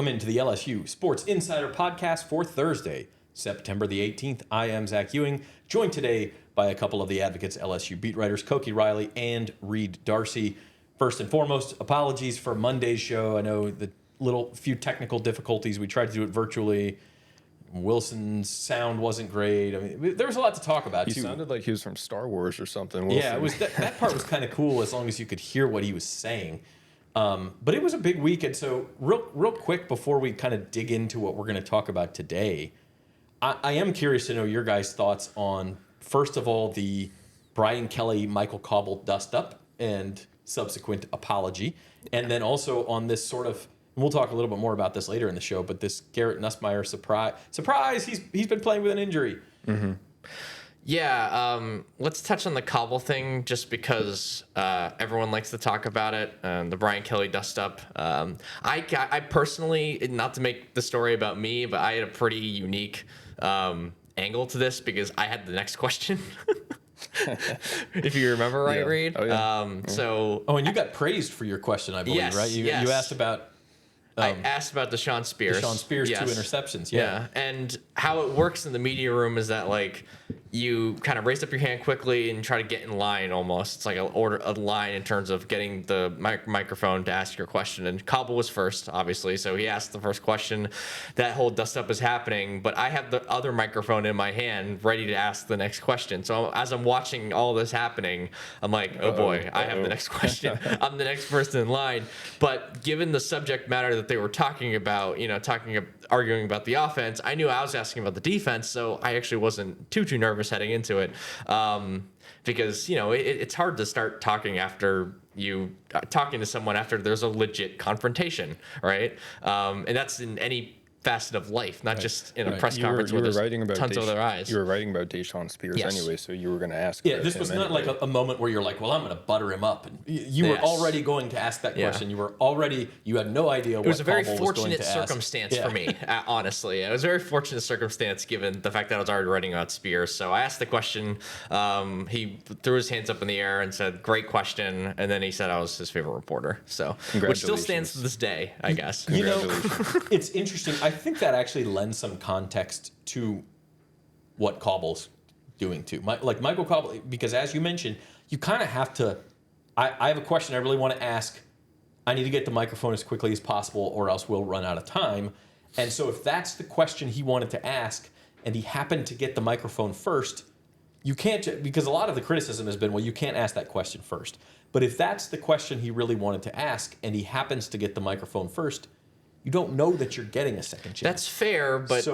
Welcome into the LSU Sports Insider podcast for Thursday, September the 18th. I am Zach Ewing, joined today by a couple of the Advocates LSU beat writers, Koki Riley and Reed Darcy. First and foremost, apologies for Monday's show. I know the few technical difficulties. We tried to do it virtually. Wilson's sound wasn't great. I mean, there was a lot to talk about, He too. sounded like he was from Star Wars or something. Wilson. Yeah, it was that part was kind of cool as long as you could hear what he was saying. But it was a big week, and so real quick before we kind of dig into what we're going to talk about today, I am curious to know your guys' thoughts on, first of all, the Brian Kelly, Michael Cobble dust-up and subsequent apology, and then also on this sort of, and we'll talk a little bit more about this later in the show, but this Garrett Nussmeier surprise, he's been playing with an injury. Mm-hmm. Yeah, let's touch on the Cobble thing just because everyone likes to talk about it. The Brian Kelly dust-up. I personally, not to make the story about me, but I had a pretty unique angle to this because I had the next question. If you remember right, Reed. Oh, yeah. And you got praised for your question, I believe, yes, right? You asked about... I asked about Deshaun Spears. Deshaun Spears, yes. 2 interceptions, yeah. And how it works in the media room is that, like, you kind of raise up your hand quickly and try to get in line almost. It's like a line in terms of getting the microphone to ask your question. And Cobble was first, obviously, so he asked the first question. That whole dust-up is happening, but I have the other microphone in my hand ready to ask the next question. So as I'm watching all this happening, I'm like, oh boy, I have the next question. I'm the next person in line. But given the subject matter that they were talking about, arguing about the offense, I knew I was asking about the defense, so I actually wasn't too nervous heading into it, because it's hard to start talking after you talking to someone after there's a legit confrontation, right? And that's in any facet of life, not just in a press conference where there's tons of other eyes. You were writing about Deshaun Spears anyway, so you were going to ask. Yeah, this was not like a moment where you're like, well, I'm going to butter him up. And you were already going to ask that question. You had no idea what Cobble was going to ask. It was a very fortunate circumstance for me, honestly. It was a very fortunate circumstance given the fact that I was already writing about Spears. So I asked the question. He threw his hands up in the air and said, great question. And then he said I was his favorite reporter. So, which still stands to this day, I guess. It's interesting. I think that actually lends some context to what Cobble's doing too. Like Michael Cobble, because as you mentioned, you kind of have to, I have a question I really want to ask. I need to get the microphone as quickly as possible or else we'll run out of time. And so if that's the question he wanted to ask and he happened to get the microphone first, you can't, because a lot of the criticism has been, well, you can't ask that question first. But if that's the question he really wanted to ask and he happens to get the microphone first, you don't know that you're getting a second chance. That's fair, but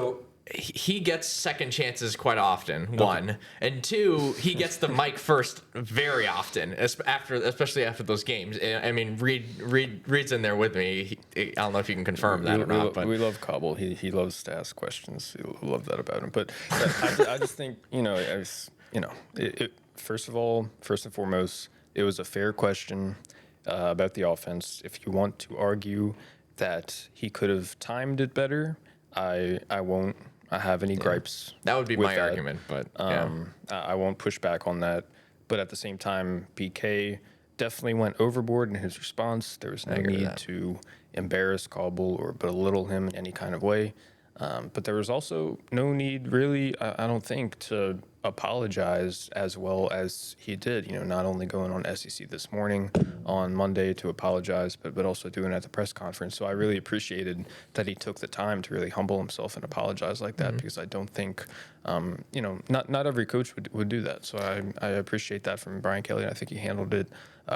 he gets second chances quite often, one. And two, he gets the mic first very often, especially after those games. I mean, Reed's in there with me. I don't know if you can confirm that or not. But we love Cobble. He loves to ask questions. We love that about him. But I just think, first and foremost, it was a fair question about the offense. If you want to argue that he could have timed it better, I won't have any gripes. That would be my argument, but I won't push back on that. But at the same time, PK definitely went overboard in his response. There was no need to embarrass Cobble or belittle him in any kind of way. But there was also no need, really, I don't think, to apologize as well as he did. Not only going on SEC This Morning on Monday to apologize, but also doing it at the press conference. So I really appreciated that he took the time to really humble himself and apologize like that, because I don't think, not every coach would do that. So I appreciate that from Brian Kelly, and I think he handled it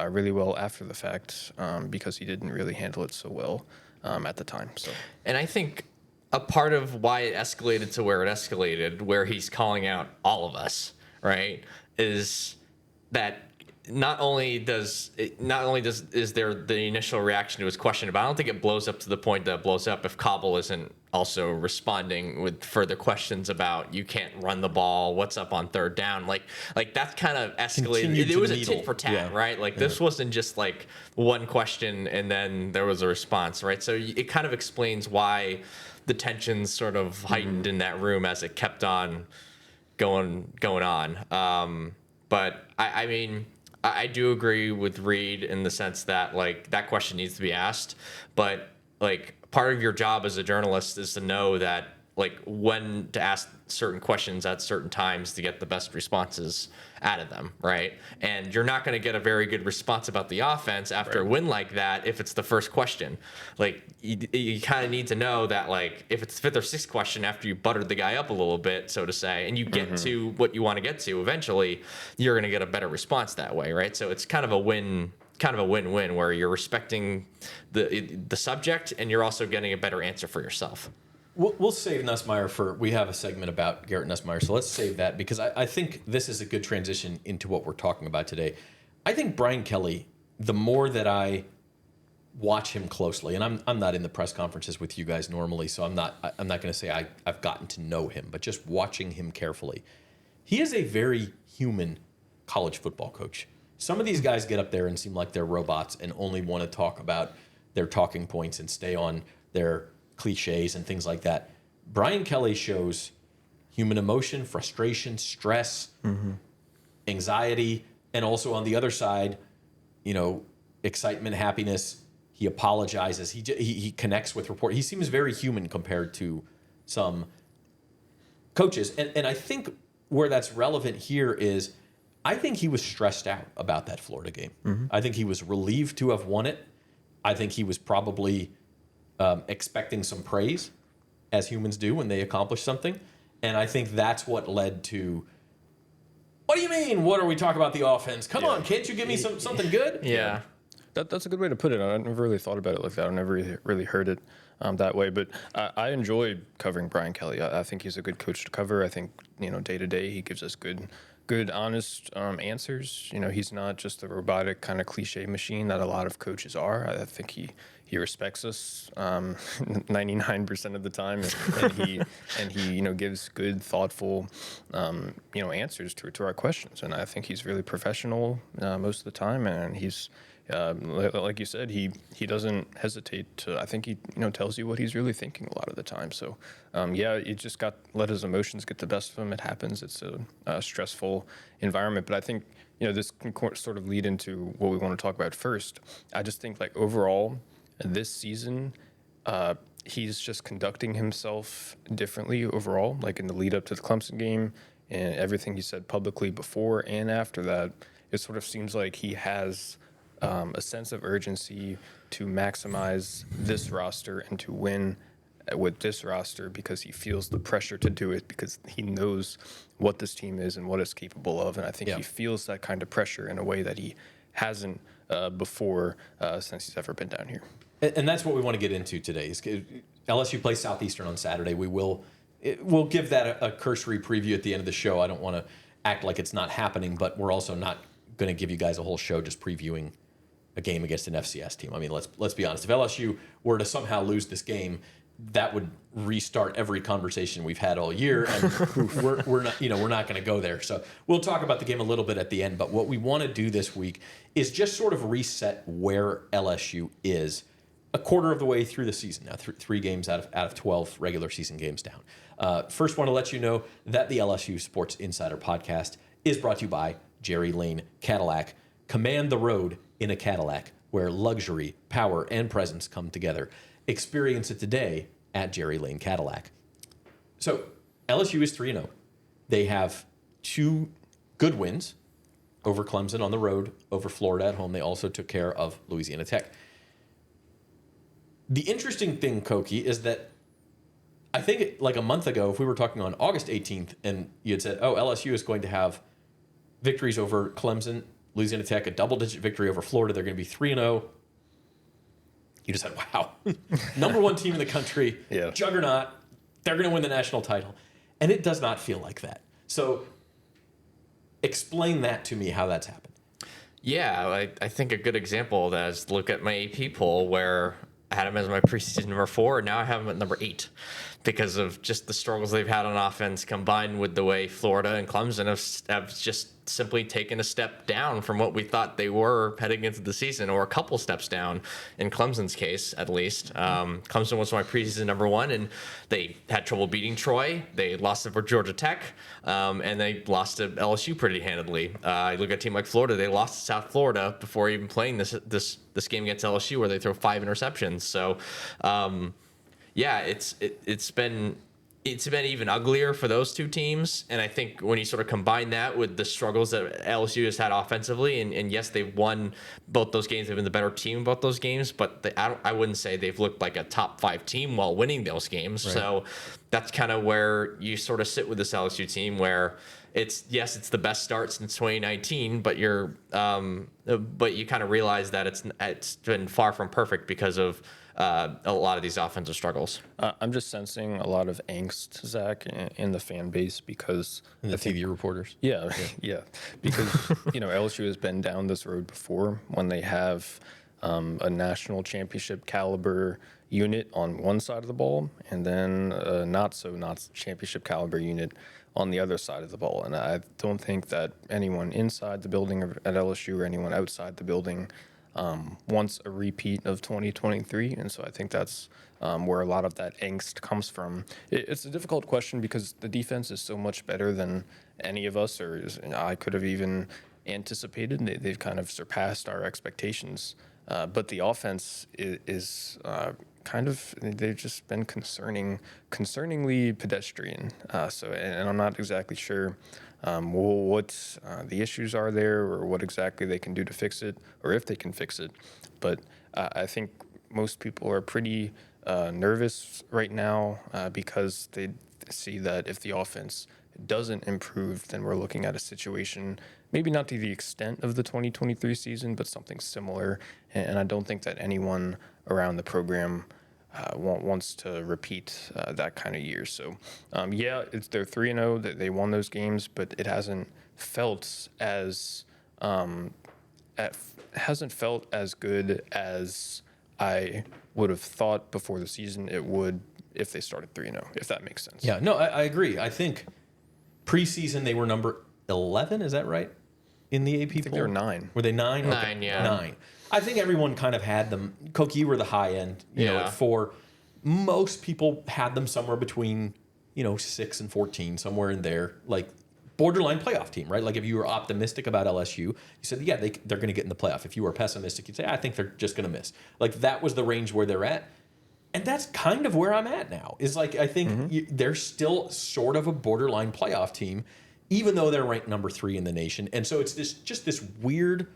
really well after the fact, because he didn't really handle it so well at the time. So, and I think a part of why it escalated to where it escalated, where he's calling out all of us, right, is that not only is there the initial reaction to his question, but I don't think it blows up to the point that it blows up if Cobble isn't also responding with further questions about you can't run the ball, what's up on third down, like that's kind of escalated. It was a tit for tat, right? Like this wasn't just like one question and then there was a response, right? So it kind of explains why the tensions sort of heightened in that room as it kept on going on. But I mean, I do agree with Reed in the sense that like that question needs to be asked, but like part of your job as a journalist is to know that like when to ask certain questions at certain times to get the best responses out of them, right? And you're not going to get a very good response about the offense after a win like that if it's the first question. Like you kind of need to know that like if it's the fifth or sixth question after you buttered the guy up a little bit, so to say, and you get to what you want to get to, eventually you're going to get a better response that way, right? So it's kind of a win-win where you're respecting the subject and you're also getting a better answer for yourself. We'll save Nussmeier we have a segment about Garrett Nussmeier, so let's save that because I think this is a good transition into what we're talking about today. I think Brian Kelly, the more that I watch him closely, and I'm not in the press conferences with you guys normally, so I'm not going to say I've gotten to know him, but just watching him carefully, he is a very human college football coach. Some of these guys get up there and seem like they're robots and only want to talk about their talking points and stay on their cliches and things like that. Brian Kelly shows human emotion, frustration, stress, anxiety, and also on the other side, excitement, happiness. He apologizes. He connects with report. He seems very human compared to some coaches. And I think where that's relevant here is I think he was stressed out about that Florida game. I think he was relieved to have won it. I think he was probably expecting some praise, as humans do when they accomplish something. And I think that's what led to, what do you mean? What are we talking about the offense? Come on, can't you give me something good? Yeah. That's a good way to put it. I never really thought about it like that. I never really heard it that way. But I enjoy covering Brian Kelly. I think he's a good coach to cover. I think, day to day he gives us good, honest answers. He's not just a robotic kind of cliche machine that a lot of coaches are. I think he respects us 99% of the time, and he gives good, thoughtful answers to our questions. And I think he's really professional most of the time, and he's like you said, he doesn't hesitate to. I think he tells you what he's really thinking a lot of the time. So you just let his emotions get the best of him. It happens. It's a stressful environment, but I think this can sort of lead into what we want to talk about first. I just think like overall this season, he's just conducting himself differently overall, like in the lead up to the Clemson game and everything he said publicly before and after that. It sort of seems like he has a sense of urgency to maximize this roster and to win with this roster because he feels the pressure to do it because he knows what this team is and what it's capable of. And I think he feels that kind of pressure in a way that he hasn't before since he's ever been down here. And that's what we want to get into today. LSU plays Southeastern on Saturday. We'll give that a cursory preview at the end of the show. I don't want to act like it's not happening, but we're also not going to give you guys a whole show just previewing a game against an FCS team. I mean, let's be honest. If LSU were to somehow lose this game, that would restart every conversation we've had all year, and we're not going to go there. So we'll talk about the game a little bit at the end. But what we want to do this week is just sort of reset where LSU is a quarter of the way through the season now. 3 games out of 12 regular season games down. First, want to let you know that the LSU Sports Insider podcast is brought to you by Jerry Lane Cadillac. Command the road in a Cadillac, where luxury, power, and presence come together. Experience it today at Jerry Lane Cadillac. So LSU is 3-0. They have 2 good wins over Clemson on the road, over Florida at home. They also took care of Louisiana Tech. The interesting thing, Koki, is that I think like a month ago, if we were talking on August 18th and you had said, LSU is going to have victories over Clemson, Louisiana Tech, a double-digit victory over Florida, they're going to be 3-0. You just said, wow, number 1 team in the country, juggernaut, they're going to win the national title. And it does not feel like that. So explain that to me, how that's happened. Yeah, I think a good example of that is look at my AP poll where I had him as my preseason number 4, and now I have him at number 8 because of just the struggles they've had on offense combined with the way Florida and Clemson have just simply taken a step down from what we thought they were heading into the season, or a couple steps down in Clemson's case, at least. Clemson was my preseason number 1, and they had trouble beating Troy. They lost it for Georgia Tech, and they lost to LSU pretty handedly. You look at a team like Florida, they lost to South Florida before even playing this game against LSU, where they throw 5 interceptions. So yeah, it's been even uglier for those two teams. And I think when you sort of combine that with the struggles that LSU has had offensively, and yes, they've won both those games. They've been the better team in both those games, but I wouldn't say they've looked like a top 5 team while winning those games. Right. So that's kind of where you sort of sit with this LSU team, where it's the best start since 2019, but you kind of realize that it's been far from perfect because of a lot of these offensive struggles. I'm just sensing a lot of angst, Zach, in the fan base because And the TV reporters. Yeah, yeah. Because, LSU has been down this road before when they have a national championship caliber unit on one side of the ball and then a not championship caliber unit on the other side of the ball. And I don't think that anyone inside the building at LSU or anyone outside the building wants a repeat of 2023. And so I think that's where a lot of that angst comes from. It's a difficult question because the defense is so much better than any of us I could have even anticipated. They've kind of surpassed our expectations. But the offense is they've just been concerningly pedestrian. And I'm not exactly sure what the issues are there or what exactly they can do to fix it or if they can fix it. But I think most people are pretty nervous right now because they see that if the offense doesn't improve, then we're looking at a situation, maybe not to the extent of the 2023 season, but something similar. And I don't think that anyone around the program wants to repeat that kind of year. So, they're 3-0. They won those games, but it hasn't felt as good as I would have thought before the season it would if they started 3-0, if that makes sense. Yeah, no, I agree. I think preseason they were number 11. Is that right? In the AP poll? I think they were 9. Were they 9? 9, yeah. 9. I think everyone kind of had them. Cook, you were the high end, at 4. Most people had them somewhere between, 6 and 14, somewhere in there, like borderline playoff team, right? Like if you were optimistic about LSU, you said, yeah, they're going to get in the playoff. If you were pessimistic, you'd say, I think they're just going to miss. Like that was the range where they're at. And that's kind of where I'm at now. Is like I think they're still sort of a borderline playoff team, even though they're ranked number 3 in the nation. And so it's just this weird.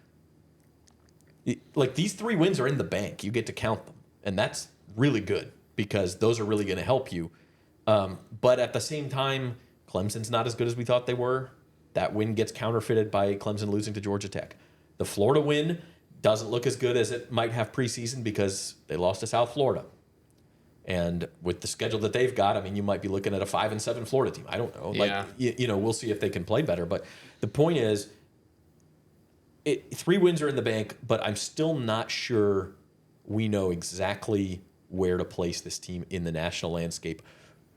Like these 3 wins are in the bank. You get to count them, and that's really good because those are really going to help you. But at the same time, Clemson's not as good as we thought they were. That win gets counterfeited by Clemson losing to Georgia Tech. The Florida win doesn't look as good as it might have preseason because they lost to South Florida. And with the schedule that they've got, I mean, you might be looking at a 5-7 Florida team. I don't know. Yeah. Like, we'll see if they can play better. But the point is, 3 wins are in the bank, but I'm still not sure we know exactly where to place this team in the national landscape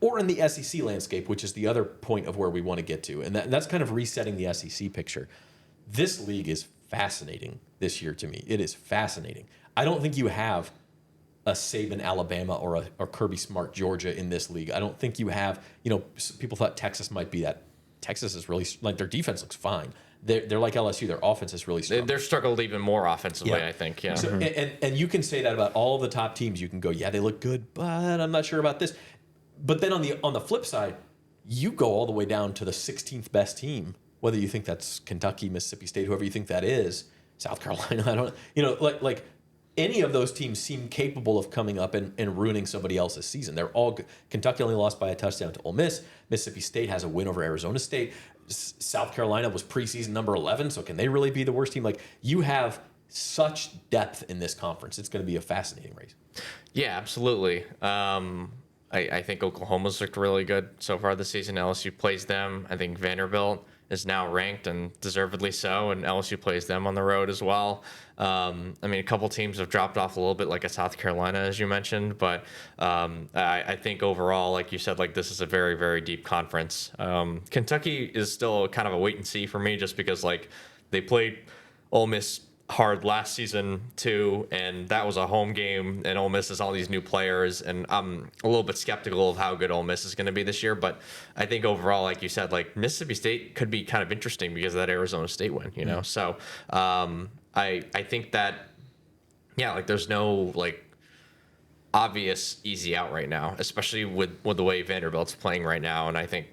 or in the SEC landscape, which is the other point of where we want to get to. And that's kind of resetting the SEC picture. This league is fascinating this year to me. It is fascinating. I don't think you have a Saban Alabama or a Kirby Smart Georgia in this league. I don't think you have, people thought Texas might be that. Texas is really, like, their defense looks fine. They're like LSU. Their offense is really strong. They're struggled even more offensively, I think. Yeah. So, and you can say that about all the top teams. You can go, yeah, they look good, but I'm not sure about this. But then on the flip side, you go all the way down to the 16th best team, whether you think that's Kentucky, Mississippi State, whoever you think that is, South Carolina. I don't, like any of those teams seem capable of coming up and ruining somebody else's season. They're all good. Kentucky only lost by a touchdown to Ole Miss. Mississippi State has a win over Arizona State. South Carolina was preseason number 11, so can they really be the worst team? Like, you have such depth in this conference. It's going to be a fascinating race. Yeah, absolutely. I think Oklahoma's looked really good so far this season. LSU plays them. I think Vanderbilt is now ranked, and deservedly so, and LSU plays them on the road as well. A couple teams have dropped off a little bit, like a South Carolina, as you mentioned, but I think overall, like you said, like this is a very, very deep conference. Kentucky is still kind of a wait and see for me, just because like they played Ole Miss hard last season too, and that was a home game, and Ole Miss has all these new players, and I'm a little bit skeptical of how good Ole Miss is going to be this year. But I think overall, like you said, like Mississippi State could be kind of interesting because of that Arizona State win, So I think that, yeah, like there's no like obvious easy out right now, especially with the way Vanderbilt's playing right now. And I think,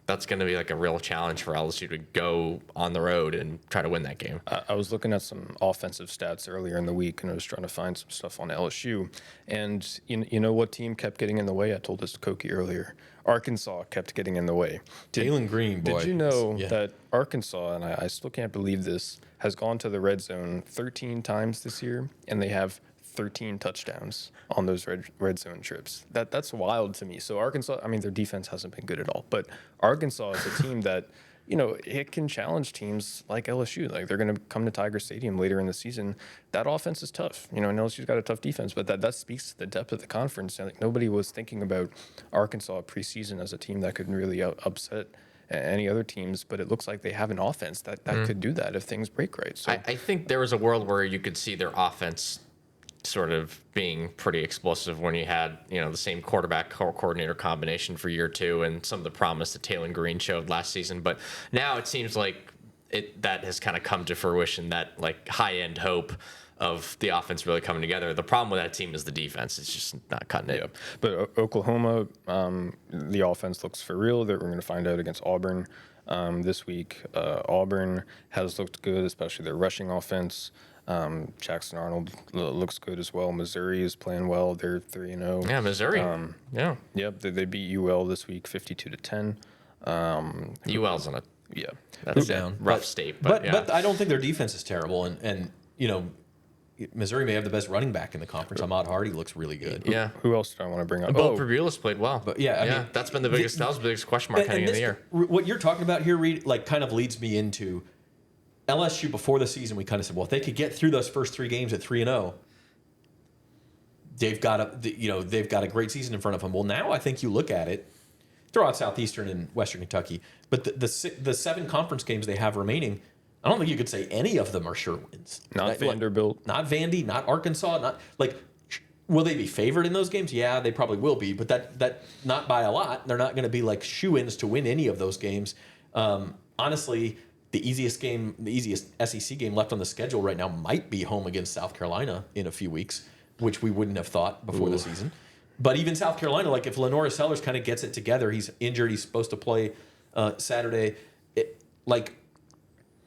that's going to be like a real challenge for LSU to go on the road and try to win that game. I was looking at some offensive stats earlier in the week, and I was trying to find some stuff on LSU. And you know what team kept getting in the way? I told this to Koki earlier. Arkansas kept getting in the way. Jalen Green, boy. Did you know that Arkansas, and I still can't believe this, has gone to the red zone 13 times this year, and they have 13 touchdowns on those red zone trips. That's wild to me. So Arkansas, I mean, their defense hasn't been good at all, but Arkansas is a team that, it can challenge teams like LSU. Like, they're going to come to Tiger Stadium later in the season. That offense is tough. And LSU's got a tough defense, but that speaks to the depth of the conference. Like, nobody was thinking about Arkansas preseason as a team that could really upset any other teams, but it looks like they have an offense that could do that if things break right. So I think there was a world where you could see their offense sort of being pretty explosive when you had, the same quarterback coordinator combination for year 2 and some of the promise that Taylor Green showed last season. But now it seems like that has kind of come to fruition, that like high end hope of the offense really coming together. The problem with that team is the defense. It's just not cutting it. Yeah. But Oklahoma, the offense looks for real. That we're going to find out against Auburn this week. Auburn has looked good, especially their rushing offense. Jackson Arnold looks good as well. Missouri is playing well. They're 3-0. Yeah, Missouri. Yeah. Yep. They beat UL this week, 52-10. UL's on a That's down. rough state, but I don't think their defense is terrible. And Missouri may have the best running back in the conference. Ahmad Hardy looks really good. Yeah. Who else do I want to bring up? Bo Pribula's played well. But I mean, that's been the biggest. That was the biggest question mark heading into the year. What you're talking about here, Reed, like kind of leads me into LSU. Before the season, we kind of said, well, if they could get through those first 3 games at 3-0, they've got a great season in front of them. Well, now I think you look at it, throw out Southeastern and Western Kentucky, but the 7 conference games they have remaining, I don't think you could say any of them are sure wins. Not Vanderbilt. Not Vandy, not Arkansas, not like. Will they be favored in those games? Yeah, they probably will be, but that not by a lot. They're not going to be like shoo-ins to win any of those games. Honestly, the easiest SEC game left on the schedule right now might be home against South Carolina in a few weeks, which we wouldn't have thought before the season. But even South Carolina, like if Lenora Sellers kind of gets it together, he's injured, he's supposed to play Saturday.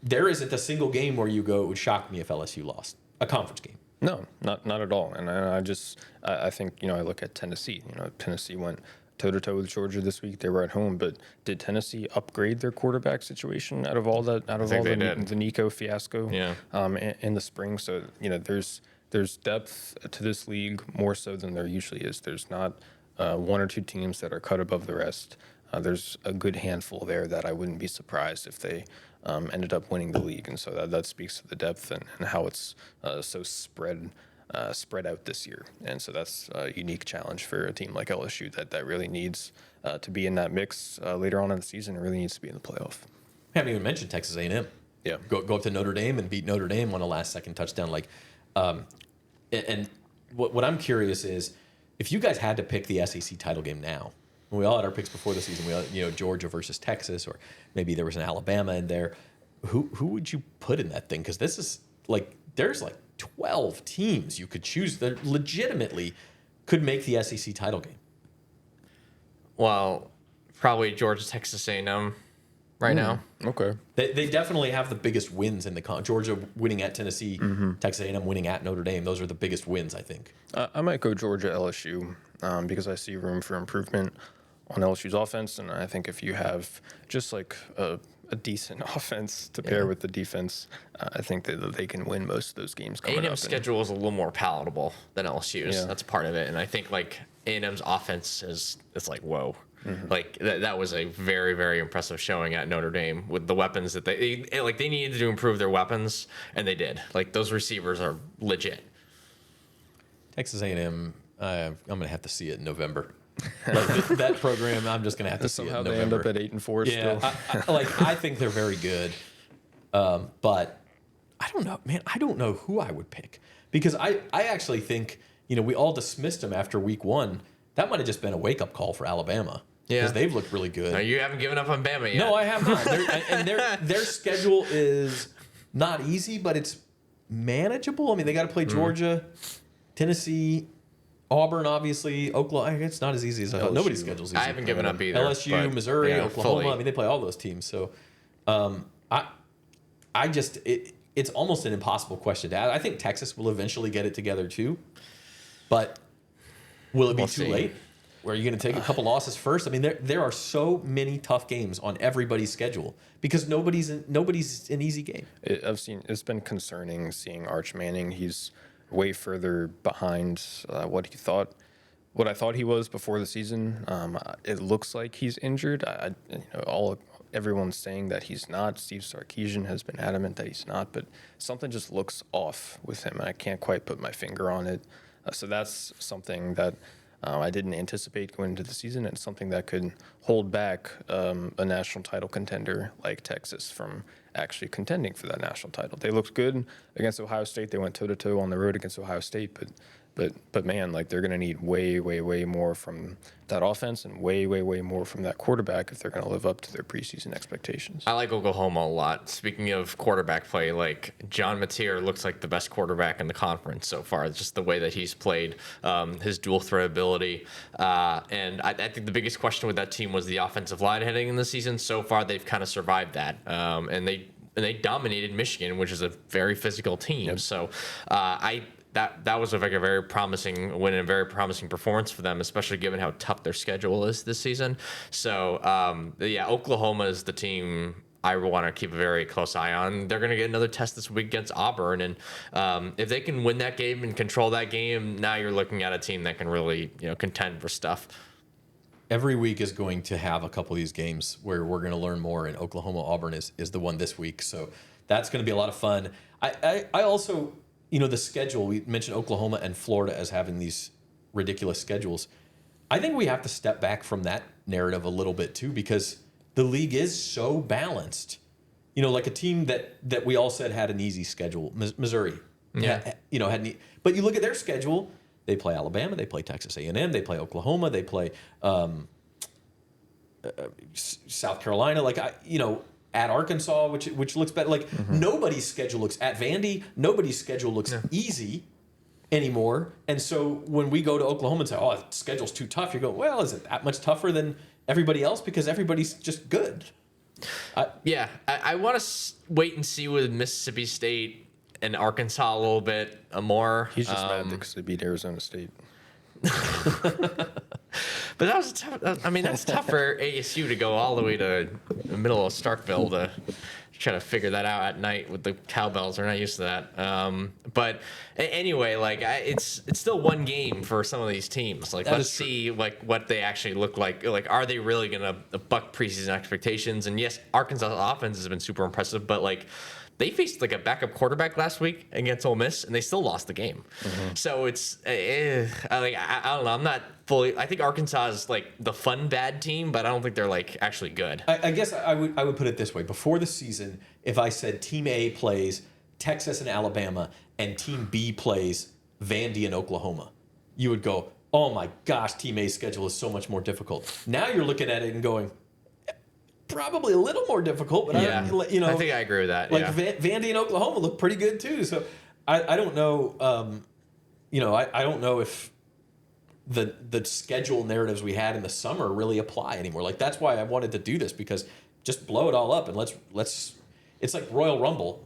There isn't a single game where you go, it would shock me if LSU lost a conference game. No, not at all. And I think, I look at Tennessee. Tennessee went toe-to-toe with Georgia this week. They were at home, but did Tennessee upgrade their quarterback situation out of all the Nico fiasco in the spring? So, there's depth to this league more so than there usually is. There's not 1 or 2 teams that are cut above the rest. There's a good handful there that I wouldn't be surprised if they ended up winning the league, and so that speaks to the depth and how it's so spread out this year. And so that's a unique challenge for a team like LSU that really needs to be in that mix later on in the season. It really needs to be in the playoff. I haven't even mentioned Texas A&M. Yeah, go up to Notre Dame and beat Notre Dame on a last-second touchdown. And what I'm curious is, if you guys had to pick the SEC title game now. We all had our picks before the season. We all, Georgia versus Texas, or maybe there was an Alabama in there. Who would you put in that thing? Because this is there's 12 teams you could choose that legitimately could make the SEC title game. Well, probably Georgia, Texas A&M right now. Okay. They definitely have the biggest wins in the Georgia winning at Tennessee, Texas A&M winning at Notre Dame. Those are the biggest wins, I think. I might go Georgia, LSU, because I see room for improvement on LSU's offense, and I think if you have just like a decent offense to pair with the defense, I think that they can win most of those games coming up. A&M's schedule is a little more palatable than LSU's. Yeah. That's part of it, and I think A&M's offense it's like whoa. Mm-hmm. That was a very, very impressive showing at Notre Dame with the weapons that they needed to improve their weapons, and they did. Those receivers are legit. Texas A&M, I'm gonna have to see it in November. That program, I'm just gonna have to see it in November. Somehow they end up at 8-4 still. I think they're very good, but I don't know, man. I don't know who I would pick, because I actually think we all dismissed them after week 1. That might have just been a wake up call for Alabama. Yeah, because they've looked really good. No, you haven't given up on Bama yet. No, I have not. Their schedule is not easy, but it's manageable. I mean, they got to play Georgia, Tennessee, Auburn, obviously. Oklahoma. It's not as easy as I thought. LSU. Nobody's schedule's easy. I haven't given up either. LSU, but, Missouri, yeah, Oklahoma. fully. I mean, they play all those teams. So, I just it's almost an impossible question to ask. I think Texas will eventually get it together too, but will it be We'll too see. late? Where are you going to take a couple losses first? I mean, there are so many tough games on everybody's schedule because nobody's an easy game. It's been concerning seeing Arch Manning. He's way further behind what I thought he was before the season. It looks like he's injured. Everyone's saying that he's not. Steve Sarkisian has been adamant that he's not, but something just looks off with him. I can't quite put my finger on it. So that's something that I didn't anticipate going into the season, and something that could hold back a national title contender like Texas from actually contending for that national title. They looked good against Ohio State. They went toe-to-toe on the road against Ohio State, but man, like they're going to need way, way, way more from that offense and way, way, way more from that quarterback if they're going to live up to their preseason expectations. I like Oklahoma a lot. Speaking of quarterback play, like John Mateer looks like the best quarterback in the conference so far. Just the way that he's played, his dual threat ability, and I think the biggest question with that team was the offensive line heading in the season. So far, they've kind of survived that, and they dominated Michigan, which is a very physical team. Yep. So that was like a very promising win and a very promising performance for them, especially given how tough their schedule is this season. So Oklahoma is the team I want to keep a very close eye on. They're going to get another test this week against Auburn, and if they can win that game and control that game, now you're looking at a team that can really contend for stuff. Every week is going to have a couple of these games where we're going to learn more, and Oklahoma Auburn is the one this week. So that's going to be a lot of fun. I also, the schedule, we mentioned Oklahoma and Florida as having these ridiculous schedules. I think we have to step back from that narrative a little bit too, because the league is so balanced. Like a team that we all said had an easy schedule, Missouri. Yeah. But you look at their schedule. They play Alabama, they play Texas A&M, they play Oklahoma, they play South Carolina. At Arkansas, which looks better. Nobody's schedule looks at Vandy. Nobody's schedule looks easy anymore. And so when we go to Oklahoma and say, "Oh, the schedule's too tough," you go, "Well, is it that much tougher than everybody else?" Because everybody's just good. I want to wait and see with Mississippi State and Arkansas a little bit more. He's just mad because they beat Arizona State. But that was tough. I mean, that's tough for ASU to go all the way to the middle of Starkville to try to figure that out at night with the cowbells. They're not used to that. But anyway, it's still one game for some of these teams. Let's see what they actually look like. Are they really gonna buck preseason expectations? And yes, Arkansas' offense has been super impressive, but they faced a backup quarterback last week against Ole Miss, and they still lost the game. Mm-hmm. So it's I don't know. I'm not fully. I think Arkansas is the fun bad team, but I don't think they're actually good. I guess I would put it this way: before the season, if I said Team A plays Texas and Alabama, and Team B plays Vandy and Oklahoma, you would go, "Oh my gosh, Team A's schedule is so much more difficult." Now you're looking at it and going, probably a little more difficult, but I think I agree with that. Vandy and Oklahoma look pretty good too. So I don't know. I don't know if the schedule narratives we had in the summer really apply anymore. That's why I wanted to do this, because just blow it all up and let's. It's like Royal Rumble.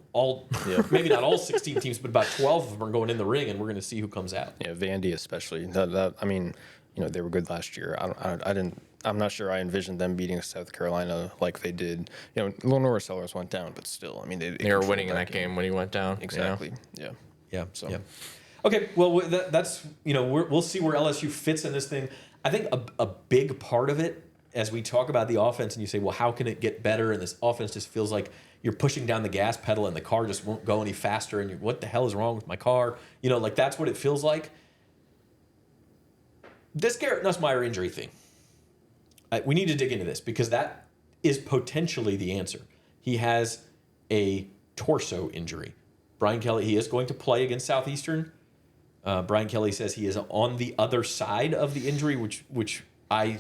Maybe not all 16 teams, but about 12 of them are going in the ring, and we're going to see who comes out. Yeah, Vandy especially. They were good last year. I'm not sure I envisioned them beating South Carolina like they did. Lenora Sellers went down, but still, they were winning in that game when he went down. Exactly. Yeah. Okay. Well, that's we'll see where LSU fits in this thing. I think a big part of it, as we talk about the offense, and you say, well, how can it get better? And this offense just feels like you're pushing down the gas pedal, and the car just won't go any faster. And what the hell is wrong with my car? That's what it feels like. This Garrett Nussmeier injury thing. We need to dig into this, because that is potentially the answer. He has a torso injury. Brian Kelly, he is going to play against Southeastern. Brian Kelly says he is on the other side of the injury, which I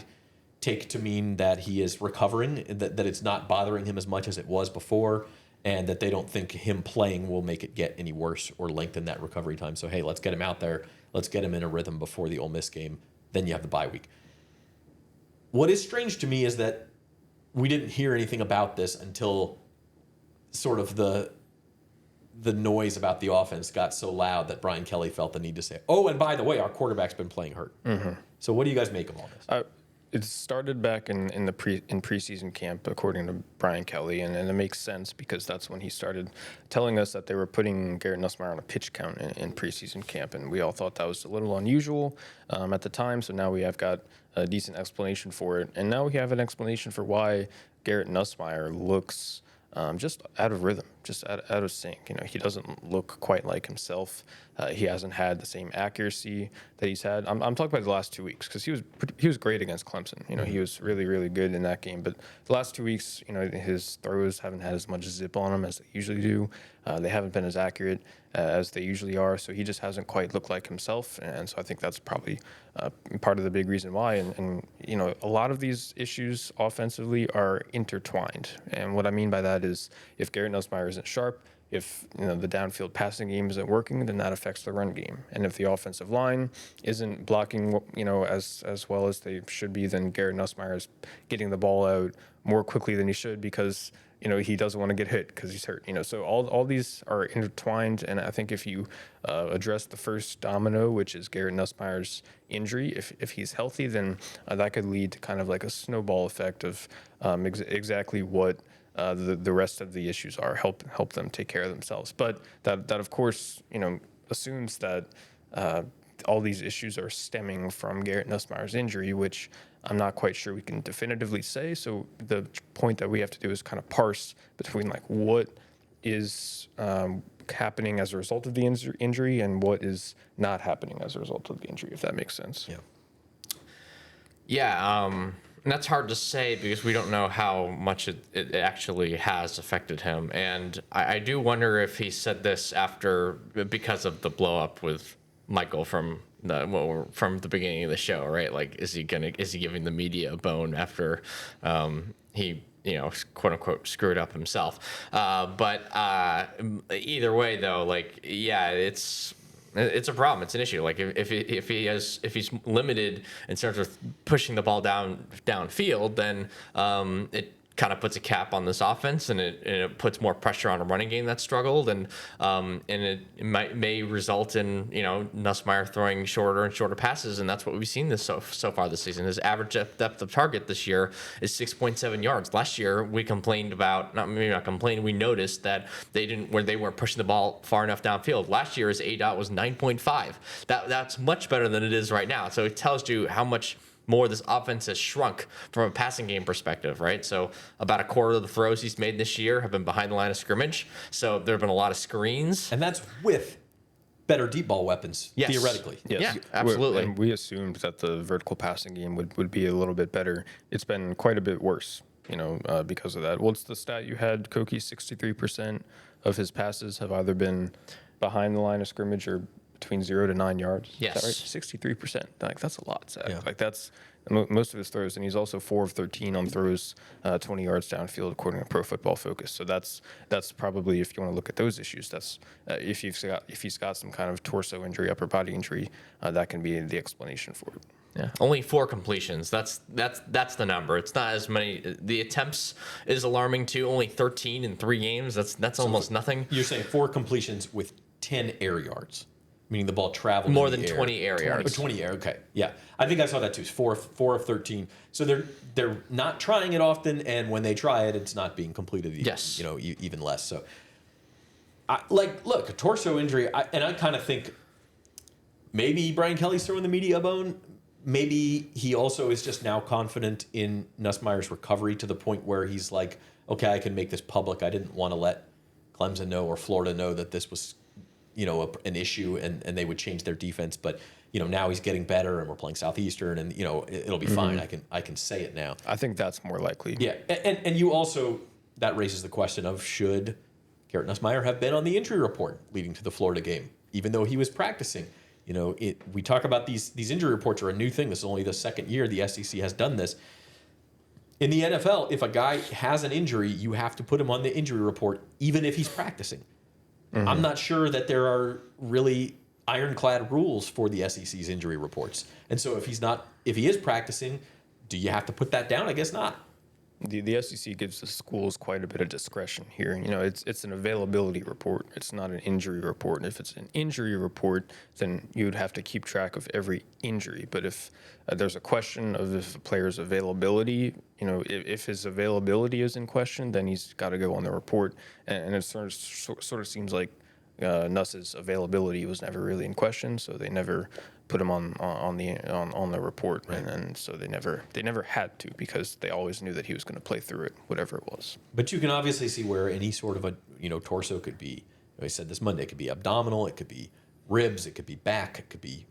take to mean that he is recovering, that it's not bothering him as much as it was before. and that they don't think him playing will make it get any worse or lengthen that recovery time. So, hey, let's get him out there. Let's get him in a rhythm before the Ole Miss game. Then you have the bye week. What is strange to me is that we didn't hear anything about this until sort of the noise about the offense got so loud that Brian Kelly felt the need to say, oh, and by the way, our quarterback's been playing hurt. So what do you guys make of all this? It started back in preseason camp, according to Brian Kelly, and it makes sense because that's when he started telling us that they were putting Garrett Nussmeier on a pitch count in preseason camp, and we all thought that was a little unusual at the time. So now we have got a decent explanation for it, and now we have an explanation for why Garrett Nussmeier looks just out of rhythm, just out of sync. You know, he doesn't look quite like himself. He hasn't had the same accuracy that he's had. I'm talking about the last 2 weeks because he was great against Clemson. You know, he was really, really good in that game. But the last 2 weeks, you know, his throws haven't had as much zip on them as they usually do. They haven't been as accurate as they usually are. So he just hasn't quite looked like himself. And so I think that's probably part of the big reason why. And, you know, a lot of these issues offensively are intertwined. And what I mean by that is if Garrett Nussmeier isn't sharp, if you know the downfield passing game isn't working, then that affects the run game. And if the offensive line isn't blocking, you know, as well as they should be, then Garrett Nussmeier is getting the ball out more quickly than he should because you know he doesn't want to get hit because he's hurt. You know, so all these are intertwined. And I think if you address the first domino, which is Garrett Nussmeier's injury, if he's healthy, then that could lead to kind of like a snowball effect of exactly what. The rest of the issues are help them take care of themselves, but that of course you know assumes that all these issues are stemming from Garrett Nussmeier's injury, which I'm not quite sure we can definitively say. So the point that we have to do is kind of parse between like what is happening as a result of the injury and what is not happening as a result of the injury, if that makes sense. Yeah. And that's hard to say because we don't know how much it actually has affected him. And I do wonder if he said this because of the blow up with Michael from the beginning of the show, right? Like, is he giving the media a bone after he, you know, quote unquote screwed up himself? But either way though, like, yeah, it's a problem. It's an issue. Like if he's limited in terms of pushing the ball downfield, then it kind of puts a cap on this offense, and it puts more pressure on a running game that struggled, and it may result in, you know, Nussmeier throwing shorter and shorter passes, and that's what we've seen so far this season. His average depth of target this year is 6.7 yards. Last year we complained about we noticed that they weren't pushing the ball far enough downfield. Last year his ADOT was 9.5. That's much better than it is right now. So it tells you how much more this offense has shrunk from a passing game perspective, right? So about a quarter of the throws he's made this year have been behind the line of scrimmage. So there have been a lot of screens. And that's with better deep ball weapons, theoretically. Yes. Yeah, absolutely. And we assumed that the vertical passing game would be a little bit better. It's been quite a bit worse, you know, because of that. What's the stat you had, Koki? 63% of his passes have either been behind the line of scrimmage or between 0 to 9 yards. Yes. Is that right? 63%. Like, that's a lot, Zach. Yeah. Like, that's most of his throws. And he's also 4 of 13 on throws 20 yards downfield, according to Pro Football Focus. So that's probably, if you want to look at those issues, that's if he's got some kind of torso injury, upper body injury, that can be the explanation for it. Yeah, only 4 completions. That's the number. It's not as many. The attempts is alarming too. Only 13 in 3 games. That's almost nothing. You're saying 4 completions with 10 air yards, meaning the ball traveled more in the than air. 20 air yards. 20 air. Okay, yeah, I think I saw that too. It's 4 of 13. So they're not trying it often, and when they try it, it's not being completed. Yes, you know, even less. So, look, a torso injury, and I kind of think maybe Brian Kelly's throwing the media a bone. Maybe he also is just now confident in Nussmeier's recovery to the point where he's like, okay, I can make this public. I didn't want to let Clemson know or Florida know that this was, you know, an issue and they would change their defense. But, you know, now he's getting better and we're playing Southeastern and, you know, it'll be fine. I can say it now. I think that's more likely. Yeah. And you also, that raises the question of should Garrett Nussmeier have been on the injury report leading to the Florida game, even though he was practicing? You know, we talk about these injury reports are a new thing. This is only the second year the SEC has done this. In the NFL, if a guy has an injury, you have to put him on the injury report, even if he's practicing. I'm not sure that there are really ironclad rules for the SEC's injury reports. And so if he is practicing, do you have to put that down? I guess not. The SEC gives the schools quite a bit of discretion here. It's an availability report. It's not an injury report. And if it's an injury report, then you would have to keep track of every injury. But if there's a question of if the player's availability, if his availability is in question, then he's got to go on the report. And it sort of seems like Nuss's availability was never really in question, so they never put him on the report, right. and so they never had to, because they always knew that he was going to play through it, whatever it was. But you can obviously see where any sort of a torso could be. I said this Monday, it could be abdominal, it could be ribs, it could be back, it could be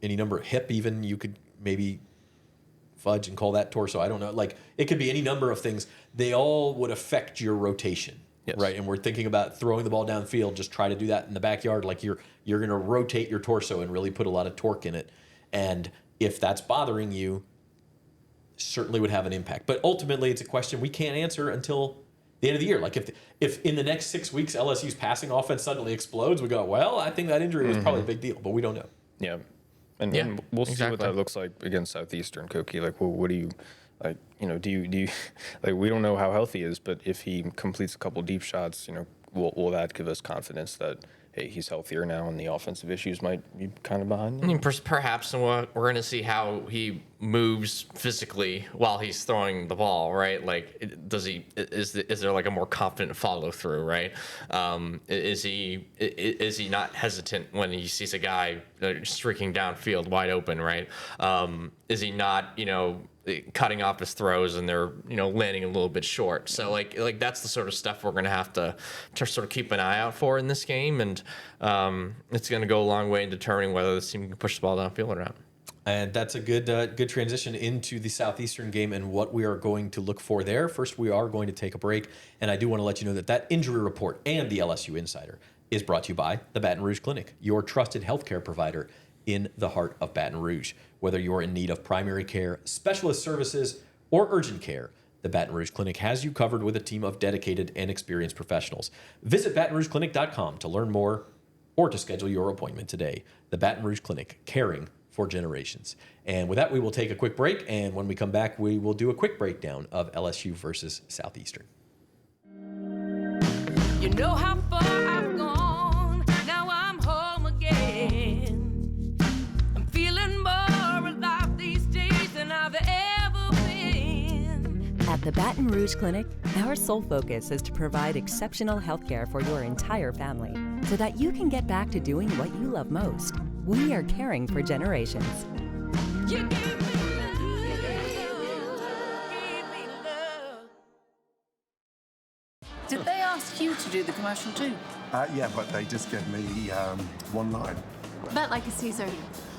any number of hip. Even you could maybe fudge and call that torso. I don't know. Like, it could be any number of things. They all would affect your rotation. Yes. Right, and we're thinking about throwing the ball downfield. Just try to do that in the backyard. Like, you're going to rotate your torso and really put a lot of torque in it. And if that's bothering you, certainly would have an impact. But ultimately, it's a question we can't answer until the end of the year. Like, if in the next 6 weeks LSU's passing offense suddenly explodes, we go, well, I think that injury was probably a big deal, but we don't know. Yeah, and we'll see what that looks like against Southeastern, Koki. Like, well, what do you? Like, do you like, we don't know how healthy he is, but if he completes a couple deep shots, will that give us confidence that, hey, he's healthier now and the offensive issues might be kind of behind him? I mean, perhaps we're going to see how he moves physically while he's throwing the ball, right? Like, is there like a more confident follow through, right? Is he not hesitant when he sees a guy streaking downfield wide open, right? Is he not, cutting off his throws and they're landing a little bit short? So like that's the sort of stuff we're going to have to sort of keep an eye out for in this game, and it's going to go a long way in determining whether this team can push the ball downfield or not. And that's a good transition into the Southeastern game and what we are going to look for there. First, we are going to take a break, and I do want to let you know that injury report and the LSU Insider is brought to you by the Baton Rouge Clinic, your trusted healthcare provider in the heart of Baton Rouge. Whether you're in need of primary care, specialist services, or urgent care, the Baton Rouge Clinic has you covered with a team of dedicated and experienced professionals. Visit BatonRougeClinic.com to learn more or to schedule your appointment today. The Baton Rouge Clinic, caring for generations. And with that, we will take a quick break, and when we come back, we will do a quick breakdown of LSU versus Southeastern. You know how far I've gone, now I'm home again. I'm feeling more alive these days than I've ever been. At the Baton Rouge Clinic, our sole focus is to provide exceptional health care for your entire family so that you can get back to doing what you love most. We are caring for generations. You give me love, give me love. Did they ask you to do the commercial too? Yeah, but they just gave me one line. Bet like a Caesar.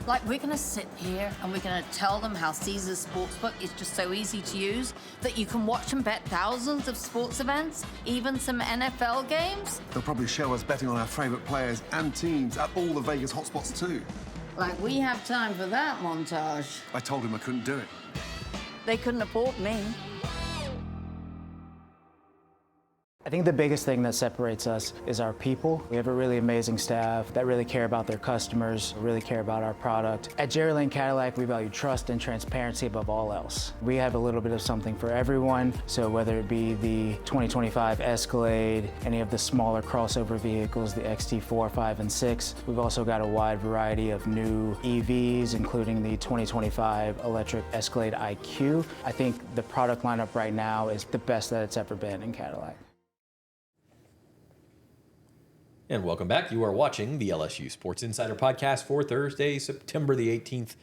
Like, we're gonna sit here and we're gonna tell them how Caesar's Sportsbook is just so easy to use that you can watch and bet thousands of sports events, even some NFL games. They'll probably show us betting on our favourite players and teams at all the Vegas hotspots too. Like, we have time for that montage. I told him I couldn't do it. They couldn't afford me. I think the biggest thing that separates us is our people. We have a really amazing staff that really care about their customers, really care about our product. At Jerry Lane Cadillac, we value trust and transparency above all else. We have a little bit of something for everyone, so whether it be the 2025 Escalade, any of the smaller crossover vehicles, the XT4, 5, and 6, we've also got a wide variety of new EVs, including the 2025 electric Escalade IQ. I think the product lineup right now is the best that it's ever been in Cadillac. And welcome back. You are watching the LSU Sports Insider podcast for Thursday, September the 18th.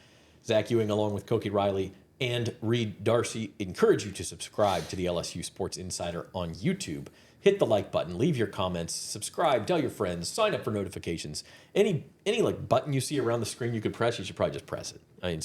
Zach Ewing, along with Koki Riley and Reed Darcy, encourage you to subscribe to the LSU Sports Insider on YouTube. Hit the like button, leave your comments, subscribe, tell your friends, sign up for notifications. Any like button you see around the screen you could press, you should probably just press it. I mean,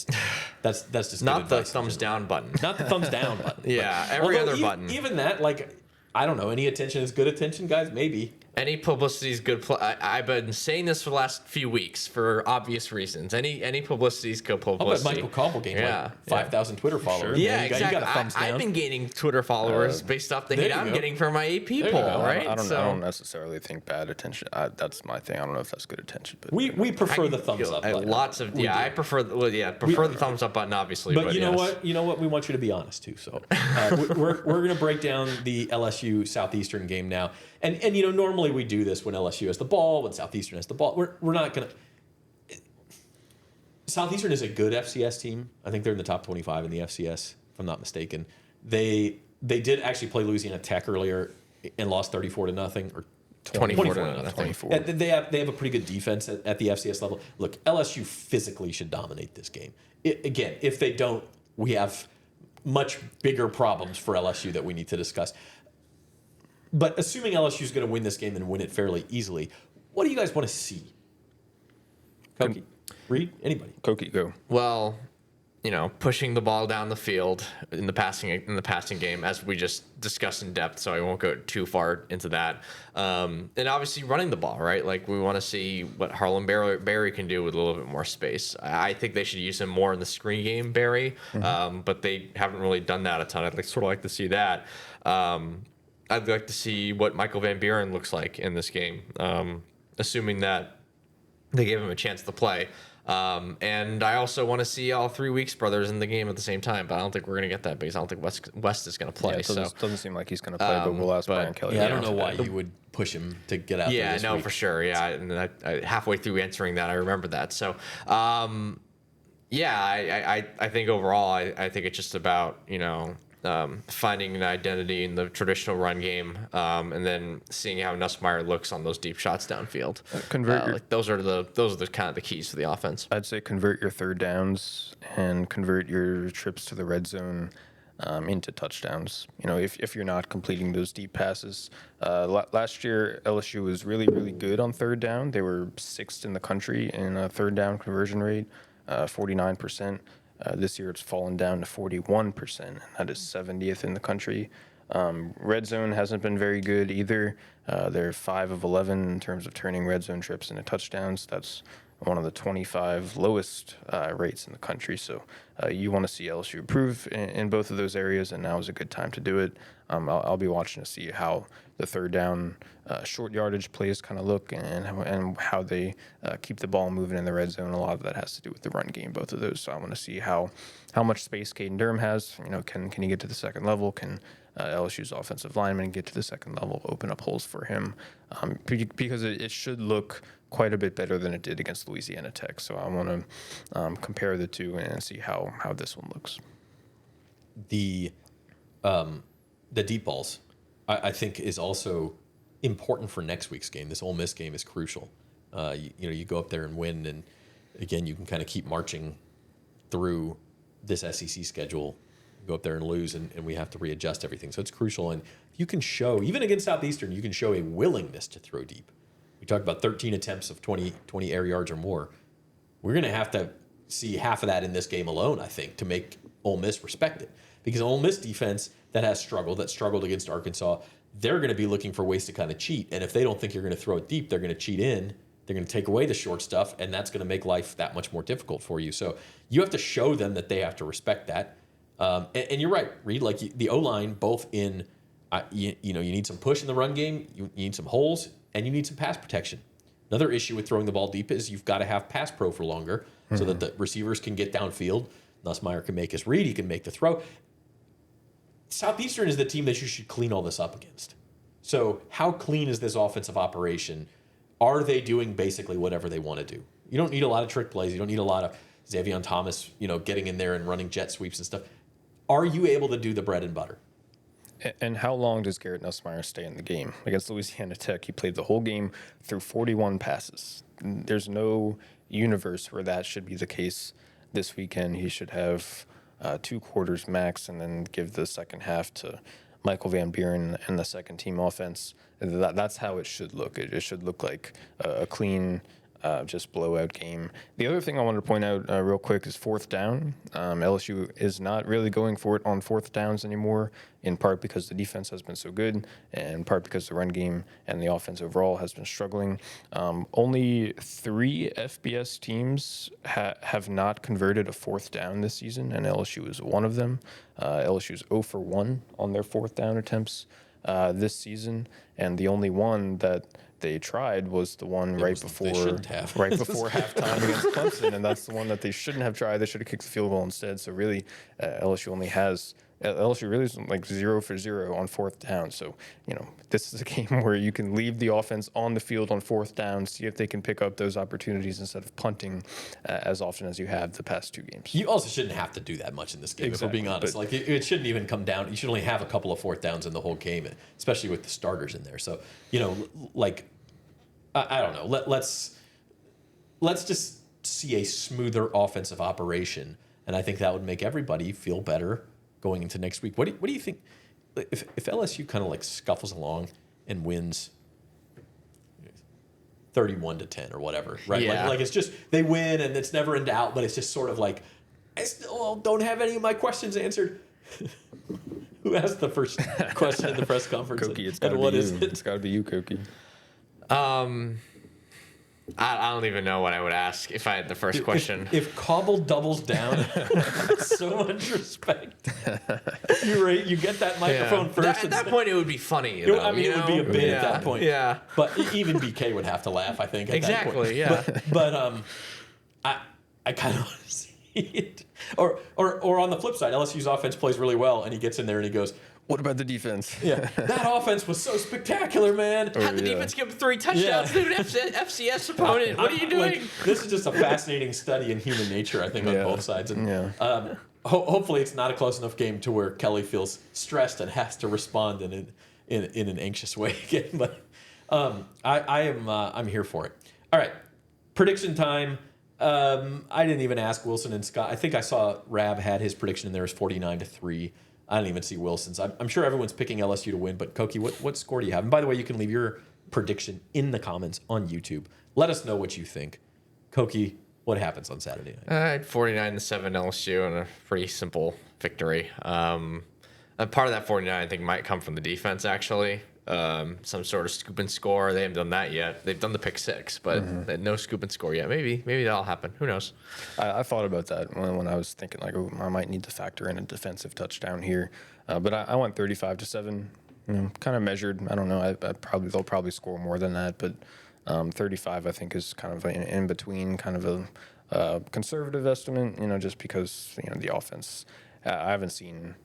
that's just Not good the advice thumbs down button. Not the thumbs down button. Yeah, every other button. Even that, like, I don't know, any attention is good attention, guys? Maybe. Any publicity is good. I've been saying this for the last few weeks for obvious reasons. Any publicity is good publicity. Michael Cobble gained like 5,000 Twitter followers. Yeah, Man. exactly. You got a thumbs down. I've been gaining Twitter followers based off the hate I'm getting from my AP poll, right? I don't necessarily think bad attention. That's my thing. I don't know if that's good attention, but we prefer the thumbs up button. Lots of I prefer the thumbs up button, obviously. But you know what? You know what? We want you to be honest too. So we're going to break down the LSU Southeastern game now. And normally we do this when LSU has the ball, when Southeastern has the ball. We're not going to. Southeastern is a good FCS team. I think they're in the top 25 in the FCS, if I'm not mistaken. They did actually play Louisiana Tech earlier and lost 34-0 or 24-0. They have a pretty good defense at the FCS level. Look, LSU physically should dominate this game. Again, if they don't, we have much bigger problems for LSU that we need to discuss. But assuming LSU is going to win this game and win it fairly easily, what do you guys want to see? Koki, Reed, anybody? Koki, go. Well, pushing the ball down the field in the passing game, as we just discussed in depth, so I won't go too far into that. And obviously running the ball, right? Like, we want to see what Harlan Berry can do with a little bit more space. I think they should use him more in the screen game, Berry, but they haven't really done that a ton. I'd like to see that. I'd like to see what Michael Van Buren looks like in this game, assuming that they gave him a chance to play. And I also want to see all three Weeks brothers in the game at the same time, but I don't think we're going to get that because I don't think West is going to play. Yeah, it doesn't seem like he's going to play, but we'll ask Brian Kelly. Yeah, I don't know why you would push him to get out there Yeah, this no, week. for sure. Yeah, and I halfway through answering that, I remember that. So, I think overall, I think it's just about, finding an identity in the traditional run game, and then seeing how Nussmeier looks on those deep shots downfield. Those are the kind of the keys to the offense. I'd say convert your third downs and convert your trips to the red zone into touchdowns. If you're not completing those deep passes. Last year, LSU was really, really good on third down. They were 6th in the country in a third down conversion rate, 49%. This year it's fallen down to 41%. And that is 70th in the country. Red zone hasn't been very good either. They're 5 of 11 in terms of turning red zone trips into touchdowns. That's one of the 25 lowest rates in the country. So you want to see LSU improve in both of those areas, and now is a good time to do it. I'll be watching to see how the third down short yardage plays kind of look and how they keep the ball moving in the red zone. A lot of that has to do with the run game, both of those. So I want to see how much space Caden Durham has. Can he get to the second level? Can LSU's offensive lineman get to the second level, open up holes for him? Because it should look quite a bit better than it did against Louisiana Tech. So I want to compare the two and see how this one looks. The deep balls, I think, is also important for next week's game. This Ole Miss game is crucial. You go up there and win, and again, you can kind of keep marching through this SEC schedule. Go up there and lose, and we have to readjust everything. So it's crucial. And you can show, even against Southeastern, you can show a willingness to throw deep. We talked about 13 attempts of 20 air yards or more. We're going to have to see half of that in this game alone, I think, to make Ole Miss respect it. Because Ole Miss defense that struggled against Arkansas, they're going to be looking for ways to kind of cheat. And if they don't think you're going to throw it deep, they're going to cheat in. They're going to take away the short stuff, and that's going to make life that much more difficult for you. So you have to show them that they have to respect that. And you're right, Reed. Like the O-line, both in, you need some push in the run game, you need some holes, and you need some pass protection. Another issue with throwing the ball deep is you've got to have pass pro for longer so that the receivers can get downfield. Nussmeier can make his read, he can make the throw. Southeastern is the team that you should clean all this up against. So how clean is this offensive operation? Are they doing basically whatever they want to do? You don't need a lot of trick plays. You don't need a lot of Xavier Thomas, getting in there and running jet sweeps and stuff. Are you able to do the bread and butter? And how long does Garrett Nussmeier stay in the game? Against Louisiana Tech, he played the whole game through 41 passes. There's no universe where that should be the case this weekend. He should have 2 quarters max and then give the second half to Michael Van Buren and the second team offense. That's how it should look. It should look like a clean just blowout game. The other thing I wanted to point out real quick is fourth down. LSU is not really going for it on fourth downs anymore, in part because the defense has been so good, and in part because the run game and the offense overall has been struggling. Only 3 FBS teams have not converted a fourth down this season, and LSU is one of them. LSU is 0 for 1 on their fourth down attempts this season, and the only one that they tried was the one right before halftime against Clemson, and that's the one that they shouldn't have tried. They should have kicked the field goal instead. So really, LSU really is like 0 for 0 on fourth down. So, this is a game where you can leave the offense on the field on fourth down, see if they can pick up those opportunities instead of punting as often as you have the past 2 games. You also shouldn't have to do that much in this game, exactly, if we're being honest. Like, it shouldn't even come down. You should only have a couple of fourth downs in the whole game, especially with the starters in there. So, I don't know. Let's just see a smoother offensive operation, and I think that would make everybody feel better going into next week. What do you think if LSU kind of like scuffles along and wins 31-10 or whatever, right? Yeah. Like it's just they win and it's never in doubt, but it's just sort of like I still don't have any of my questions answered. Who asked the first question at the press conference? Koki, it's got to be you. It's got to be you, Koki. I don't even know what I would ask if I had the first question. If Cobble doubles down, so much respect. You get that microphone first. At that point, it would be funny. It would be a bit at that point. Yeah. But even BK would have to laugh, I think. At Exactly. That point. Yeah. But I kind of want to see it. Or on the flip side, LSU's offense plays really well, and he gets in there and he goes, "What about the defense?" Yeah, that offense was so spectacular, man. Had the defense give him 3 touchdowns to an FCS opponent? What are you doing? This is just a fascinating study in human nature, I think, on both sides. And hopefully, it's not a close enough game to where Kelly feels stressed and has to respond in an anxious way again. But I'm here for it. All right, prediction time. I didn't even ask Wilson and Scott. I think I saw Rab had his prediction in there as 49-3. I don't even see Wilson's. I'm sure everyone's picking LSU to win, but Koki, what score do you have? And by the way, you can leave your prediction in the comments on YouTube. Let us know what you think. Koki, what happens on Saturday night? I had 49-7 LSU and a pretty simple victory. A part of that 49, I think, might come from the defense, actually. Some sort of scoop and score. They haven't done that yet. They've done the pick 6, but no scoop and score yet. Maybe that'll happen. Who knows? I thought about that when I was thinking, like, I might need to factor in a defensive touchdown here. But I went 35-7. Kind of measured. I don't know. They'll probably score more than that, but 35 I think is kind of an in between, kind of a conservative estimate. Just because the offense. I haven't seen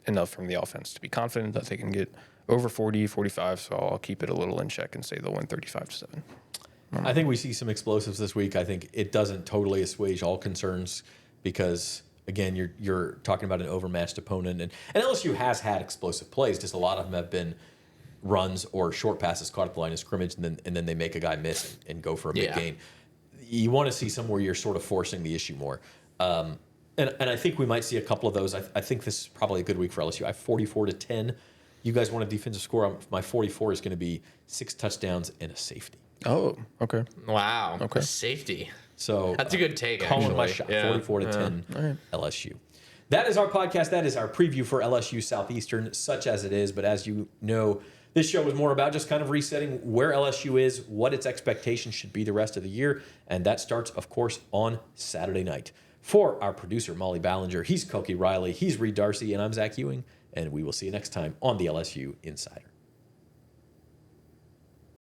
enough from the offense to be confident that they can get over 40, 45, so I'll keep it a little in check and say they'll win 35-7. I think we see some explosives this week. I think it doesn't totally assuage all concerns because, again, you're talking about an overmatched opponent. And LSU has had explosive plays, just a lot of them have been runs or short passes caught at the line of scrimmage, and then they make a guy miss and go for a big gain. You want to see somewhere you're sort of forcing the issue more. And I think we might see a couple of those. I think this is probably a good week for LSU. I have 44-10. You guys want a defensive score? My 44 is going to be 6 touchdowns and a safety. Oh, okay. Wow. Okay. A safety. So that's a good take, calling actually. my shot, 44-10 LSU. That is our podcast. That is our preview for LSU Southeastern, such as it is. But as you know, this show is more about just kind of resetting where LSU is, what its expectations should be the rest of the year. And that starts, of course, on Saturday night. For our producer, Molly Ballinger, he's Koki Riley, he's Reed Darcy, and I'm Zach Ewing. And we will see you next time on the LSU Insider.